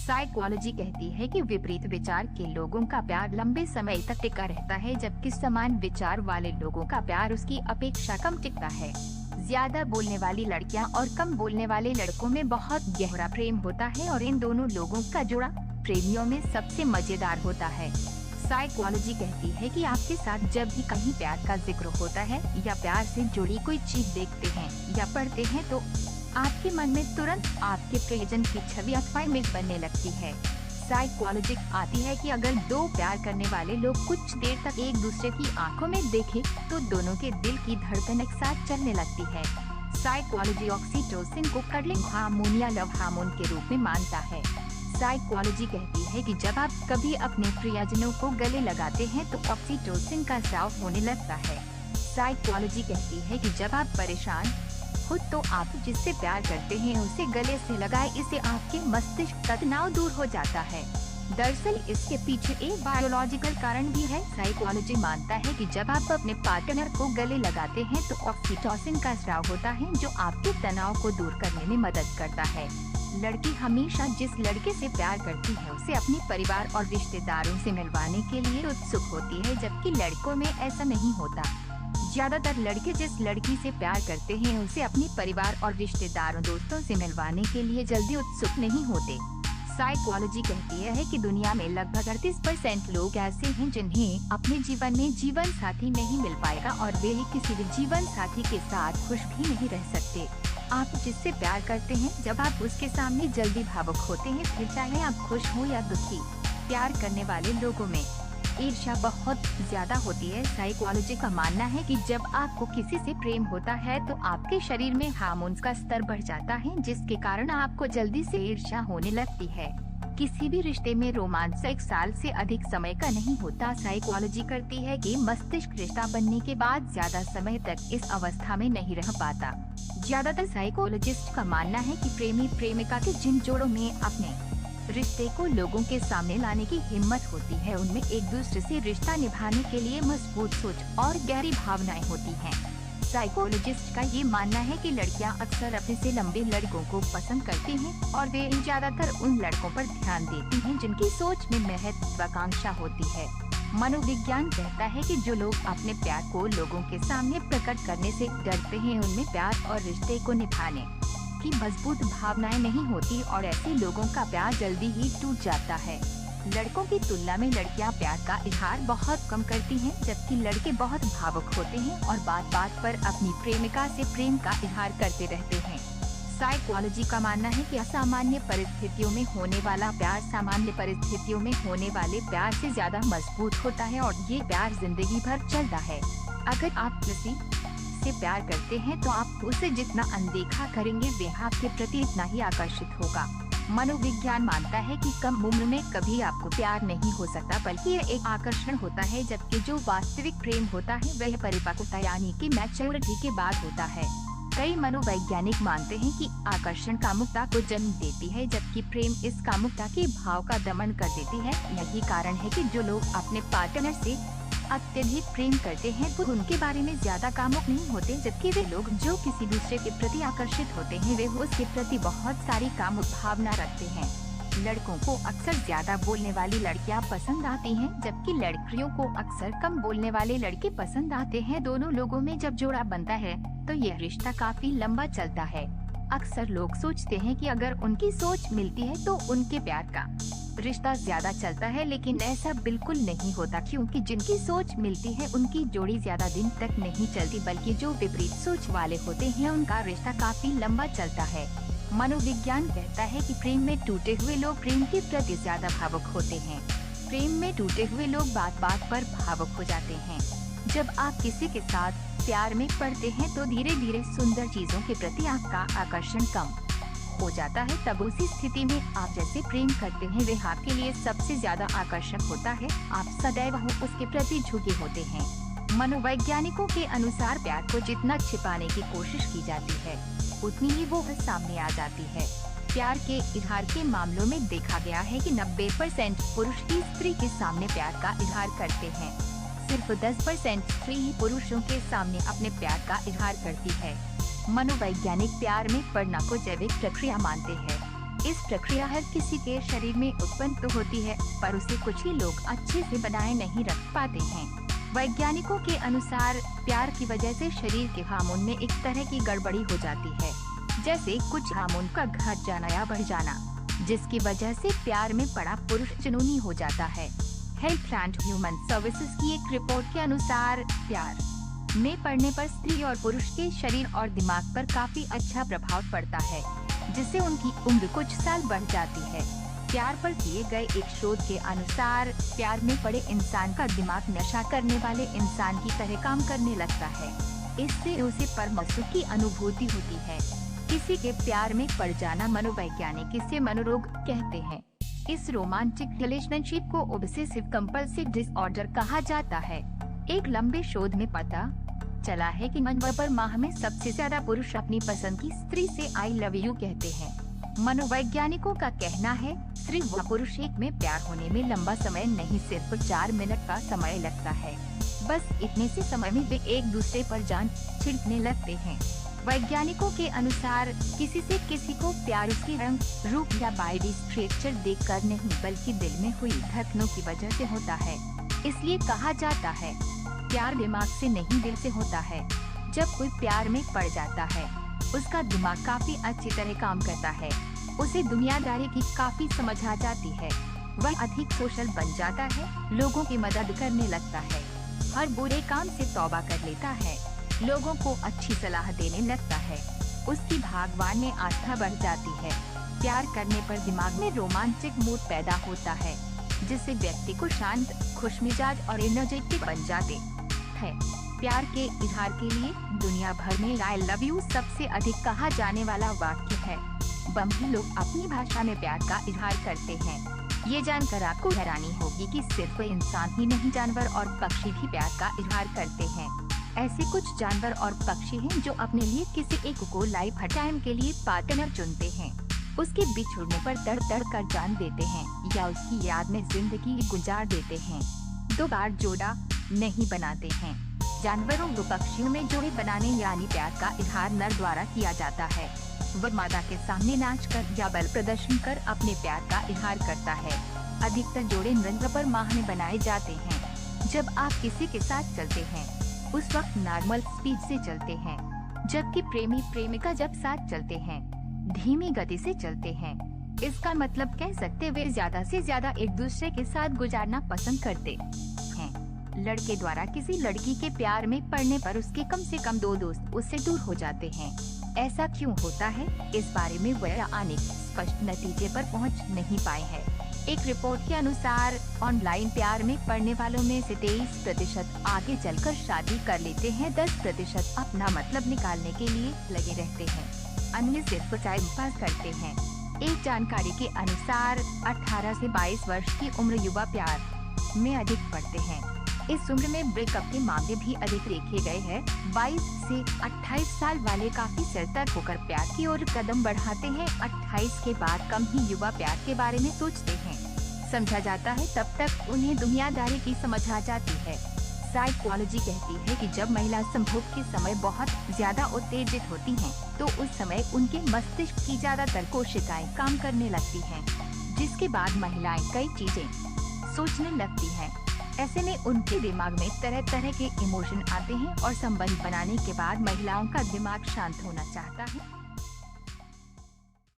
Psychology कहती है कि विपरीत विचार के लोगों का प्यार लंबे समय तक टिका रहता है, जबकि समान विचार वाले लोगों का प्यार उसकी अपेक्षा कम टिकता है। ज्यादा बोलने वाली लड़कियां और कम बोलने वाले लड़कों में बहुत गहरा प्रेम होता है और इन दोनों लोगों का जुड़ा प्रेमियों में सबसे मजेदार होता है। साइकोलॉजी कहती है कि आपके साथ जब भी कहीं प्यार का जिक्र होता है या प्यार से जुड़ी कोई चीज देखते हैं या पढ़ते हैं तो आपके मन में तुरंत आपके प्रियजन की छवि अथवा इमेज बनने लगती है। साइकोलॉजी आती है कि अगर दो प्यार करने वाले लोग कुछ देर तक एक दूसरे की आंखों में देखें तो दोनों के दिल की धड़कन एक साथ चलने लगती है। साइकोलॉजी ऑक्सीटोसिन को कडलिंग हार्मोन या लव हार्मोन के रूप में मानता है। साइकोलॉजी कहती है कि जब आप कभी अपने प्रियजनों को गले लगाते हैं तो ऑक्सीटोसिन का स्राव होने लगता है। साइकोलॉजी कहती है कि जब आप परेशान हो तो आप जिससे प्यार करते हैं उसे गले से लगाएं, इससे आपके मस्तिष्क का तनाव दूर हो जाता है। दरअसल इसके पीछे एक बायोलॉजिकल कारण भी है। साइकोलॉजी मानता है कि जब आप अपने पार्टनर को गले लगाते हैं तो ऑक्सीटोसिन का स्राव होता है जो आपके तनाव को दूर करने में मदद करता है। लड़की हमेशा जिस लड़के से प्यार करती है उसे अपने परिवार और रिश्तेदारों से मिलवाने के लिए उत्सुक होती है, जबकि लड़कों में ऐसा नहीं होता। ज्यादातर लड़के जिस लड़की से प्यार करते हैं उसे अपने परिवार और रिश्तेदारों दोस्तों से मिलवाने के लिए जल्दी उत्सुक नहीं होते। साइकोलॉजी कहती है कि दुनिया में लगभग 38% लोग ऐसे हैं जिन्हें अपने जीवन में जीवन साथी नहीं मिल पाएगा और वे किसी भी जीवन साथी के साथ खुश भी नहीं रह सकते। आप जिससे प्यार करते हैं जब आप उसके सामने जल्दी भावुक होते हैं, फिर चाहे आप खुश हो या दुखी। प्यार करने वाले लोगों में ईर्ष्या बहुत ज्यादा होती है। साइकोलॉजी का मानना है कि जब आपको किसी से प्रेम होता है तो आपके शरीर में हार्मोन्स का स्तर बढ़ जाता है, जिसके कारण आपको जल्दी से ईर्ष्या होने लगती है। किसी भी रिश्ते में रोमांस 1 साल से अधिक समय का नहीं होता। साइकोलॉजी करती है कि मस्तिष्क रिश्ता बनने के बाद ज्यादा समय तक इस अवस्था में नहीं रह पाता। ज्यादातर साइकोलॉजिस्ट का मानना है कि प्रेमी प्रेमिका के जिन जोड़ों में अपने रिश्ते को लोगों के सामने लाने की हिम्मत होती है उनमें एक दूसरे से रिश्ता निभाने के लिए मजबूत सोच और गहरी भावनाएं होती हैं। साइकोलॉजिस्ट का ये मानना है कि लड़कियां अक्सर अपने से लंबे लड़कों को पसंद करती हैं और वे ज्यादातर उन लड़कों पर ध्यान देती हैं जिनकी सोच में महत्वाकांक्षा होती है। मनोविज्ञान कहता है कि जो लोग अपने प्यार को लोगों के सामने प्रकट करने से डरते हैं उनमें प्यार और रिश्ते को निभाने की मजबूत भावनाएं नहीं होती और ऐसे लोगों का प्यार जल्दी ही टूट जाता है। लड़कों की तुलना में लड़कियां प्यार का इजहार बहुत कम करती हैं, जबकि लड़के बहुत भावुक होते हैं और बात बात पर अपनी प्रेमिका से प्रेम का इजहार करते रहते हैं। साइकोलॉजी का मानना है कि असामान्य परिस्थितियों में होने वाला प्यार सामान्य परिस्थितियों में होने वाले प्यार से ज्यादा मजबूत होता है और ये प्यार जिंदगी भर चलता है। अगर आप किसी से प्यार करते हैं तो आप उसे जितना अनदेखा करेंगे वह आपके प्रति इतना ही आकर्षित होगा। मनोविज्ञान मानता है कि कम उम्र में कभी आपको प्यार नहीं हो सकता, बल्कि यह एक आकर्षण होता है, जबकि जो वास्तविक प्रेम होता है वह परिपक्वता यानी कि मैच्योरिटी के बाद होता है। कई मनोवैज्ञानिक मानते हैं कि आकर्षण कामुकता को जन्म देती है, जबकि प्रेम इस कामुकता के भाव का दमन कर देती है। यही कारण है कि जो लोग अपने पार्टनर से अत्यधिक प्रेम करते हैं वो उनके बारे में ज्यादा कामुक नहीं होते, जबकि वे लोग जो किसी दूसरे के प्रति आकर्षित होते हैं वे उसके प्रति बहुत सारी कामुक भावना रखते हैं। लड़कों को अक्सर ज्यादा बोलने वाली लड़कियां पसंद आती हैं, जबकि लड़कियों को अक्सर कम बोलने वाले लड़के पसंद आते हैं। दोनों लोगों में जब जोड़ा बनता है तो यह रिश्ता काफी लंबा चलता है। अक्सर लोग सोचते हैं कि अगर उनकी सोच मिलती है तो उनके प्यार का रिश्ता ज्यादा चलता है, लेकिन ऐसा बिल्कुल नहीं होता, क्योंकि जिनकी सोच मिलती है उनकी जोड़ी ज्यादा दिन तक नहीं चलती, बल्कि जो विपरीत सोच वाले होते हैं उनका रिश्ता काफी लंबा चलता है। मनोविज्ञान कहता है कि प्रेम में टूटे हुए लोग प्रेम के प्रति ज्यादा भावुक होते हैं। प्रेम में टूटे हुए लोग बात बात पर भावुक हो जाते हैं। जब आप किसी के साथ प्यार में पड़ते हैं तो धीरे धीरे सुंदर चीजों के प्रति आपका आकर्षण कम हो जाता है। तब उसी स्थिति में आप जैसे प्रेम करते हैं वह आपके लिए सबसे ज्यादा आकर्षक होता है। आप सदैव उसके प्रति झुके होते हैं। मनोवैज्ञानिकों के अनुसार प्यार को जितना छिपाने की कोशिश की जाती है उतनी ही वो सामने आ जाती है। प्यार के इजहार के मामलों में देखा गया है कि 90% पुरुष ही स्त्री के सामने प्यार का इजहार करते हैं। सिर्फ 10% स्त्री ही पुरुषों के सामने अपने प्यार का इजहार करती है। मनोवैज्ञानिक प्यार में पड़ना को जैविक प्रक्रिया मानते हैं। इस प्रक्रिया हर किसी के शरीर में उत्पन्न तो होती है, पर उसे कुछ ही लोग अच्छे से बनाए नहीं रख पाते हैं। वैज्ञानिकों के अनुसार प्यार की वजह से शरीर के हार्मोन में एक तरह की गड़बड़ी हो जाती है, जैसे कुछ हार्मोन का घट जाना या बढ़ जाना, जिसकी वजह से प्यार में पड़ा पुरुष जुनूनी हो जाता है। हेल्थ एंड ह्यूमन सर्विसेज की एक रिपोर्ट के अनुसार प्यार में पड़ने पर स्त्री और पुरुष के शरीर और दिमाग पर काफी अच्छा प्रभाव पड़ता है, जिससे उनकी उम्र कुछ साल बढ़ जाती है। प्यार पर किए गए एक शोध के अनुसार प्यार में पड़े इंसान का दिमाग नशा करने वाले इंसान की तरह काम करने लगता है। इससे उसे परम सुख की अनुभूति होती है। किसी के प्यार में पड़ जाना मनोवैज्ञानिक इसे मनोरोग कहते हैं। इस रोमांटिक रिलेशनशिप को ऑब्सेसिव कंपल्सिव डिसऑर्डर कहा जाता है। एक लंबे शोध में पता चला है कि मनोवर माह में सबसे ज्यादा पुरुष अपनी पसंद की स्त्री से आई लव यू कहते हैं। मनोवैज्ञानिकों का कहना है स्त्री व पुरुष एक में प्यार होने में लंबा समय नहीं, सिर्फ 4 मिनट का समय लगता है। बस इतने से समय में वे एक दूसरे पर जान छिड़कने लगते हैं। वैज्ञानिकों के अनुसार किसी से किसी को प्यार उसके रंग, रूप या बॉडी स्ट्रक्चर देखकर नहीं, बल्कि दिल में हुई धड़कनों की वजह से होता है। इसलिए कहा जाता है प्यार दिमाग से नहीं दिल से होता है। जब कोई प्यार में पड़ जाता है, उसका दिमाग काफी अच्छी तरह काम करता है। उसे दुनियादारी की काफी समझ आ जाती है। वह अधिक सोशल बन जाता है, लोगों की मदद करने लगता है, हर बुरे काम से तौबा कर लेता है, लोगों को अच्छी सलाह देने लगता है। उसकी भगवान में आस्था बढ़ जाती है। प्यार करने पर दिमाग में रोमांटिक मूड पैदा होता है, जिससे व्यक्ति को शांत, खुशमिजाज और एनर्जेटिक बन जाते हैं। प्यार के इजहार के लिए दुनिया भर में आई लव यू सबसे अधिक कहा जाने वाला वाक्य है। बम्ही लोग अपनी भाषा में प्यार का इजहार करते हैं। ये जानकर आपको हैरानी होगी कि सिर्फ इंसान ही नहीं, जानवर और पक्षी भी प्यार का इजहार करते हैं। ऐसे कुछ जानवर और पक्षी हैं जो अपने लिए किसी एक को लाइफ टाइम के लिए पार्टनर चुनते हैं। उसके बिछुड़ने पर तड़ तड़ कर जान देते हैं या उसकी याद में जिंदगी गुजार देते हैं। 2 बार जोड़ा नहीं बनाते हैं। जानवरों व पक्षियों में जोड़े बनाने यानी प्यार का इजहार नर द्वारा किया जाता है। वह मादा के सामने नाचकर या बल प्रदर्शन कर अपने प्यार का इजहार करता है। अधिकतर जोड़े नर पर माह में बनाए जाते हैं। जब आप किसी के साथ चलते हैं, उस वक्त नॉर्मल स्पीड से चलते हैं, जबकि प्रेमी प्रेमिका जब साथ चलते हैं, धीमी गति से चलते हैं। इसका मतलब कह सकते वे ज्यादा से ज्यादा एक दूसरे के साथ गुजारना पसंद करते हैं। लड़के द्वारा किसी लड़की के प्यार में पड़ने पर उसके कम से कम 2 दोस्त उससे दूर हो जाते हैं। ऐसा क्यों होता है, इस बारे में वैज्ञानिक स्पष्ट नतीजे पर पहुंच नहीं पाए हैं। एक रिपोर्ट के अनुसार ऑनलाइन प्यार में पड़ने वालों में से 23% आगे चलकर शादी कर लेते हैं, 10% अपना मतलब निकालने के लिए लगे रहते हैं, अन्य सिर्फ टाइम पास करते हैं। एक जानकारी के अनुसार 18 से 22 वर्ष की उम्र युवा प्यार में अधिक पड़ते हैं। इस उम्र में ब्रेकअप के मामले भी अधिक देखे गए हैं। 22 से 28 साल वाले काफी सतर्क होकर प्यार की ओर कदम बढ़ाते हैं। 28 के बाद कम ही युवा प्यार के बारे में सोचते हैं। समझा जाता है तब तक उन्हें दुनियादारी की समझ आ जाती है। साइकोलॉजी कहती है कि जब महिला संभोग के समय बहुत ज्यादा उत्तेजित होती हैं, तो उस समय उनके मस्तिष्क की ज्यादातर कोशिकाएं काम करने लगती हैं, जिसके बाद महिलाएं कई चीजें सोचने लगती हैं। ऐसे में उनके दिमाग में तरह तरह के इमोशन आते हैं और संबंध बनाने के बाद महिलाओं का दिमाग शांत होना चाहता है।